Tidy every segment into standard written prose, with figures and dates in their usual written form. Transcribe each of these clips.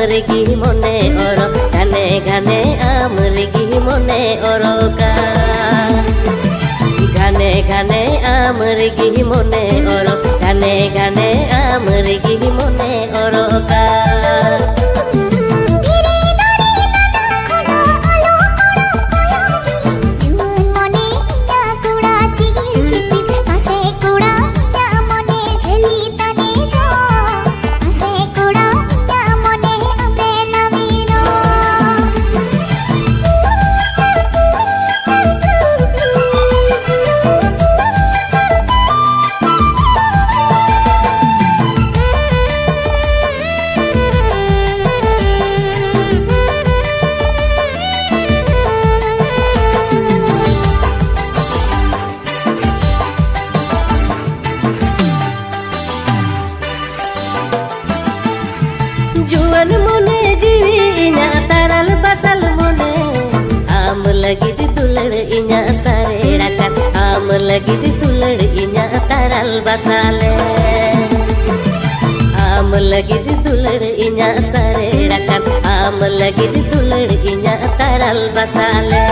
amrigi mone oro gane gane amrigi mone oro ka gane gane amrigi mone oro gane gane amrigi mone oro ka जुआन मोने जीवी इना तारल बसल मोने आम लगी दुलड़ इना सारे रकन आम लगी दुलड़ इना तारल बसाले आम लगी दुलड़ इना सारे रकन आम लगी दुलड़ इना तारल बसाले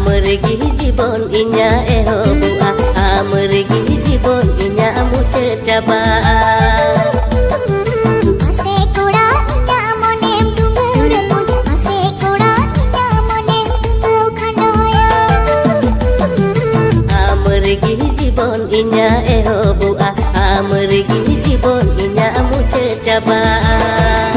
amrigi jibon inya ehobua amrigi jibon inya muce jaba ase kuda inya monem tunggu pun ase kuda inya monem tunggu khandoya amrigi jibon inya ehobua amrigi jibon inya muce jaba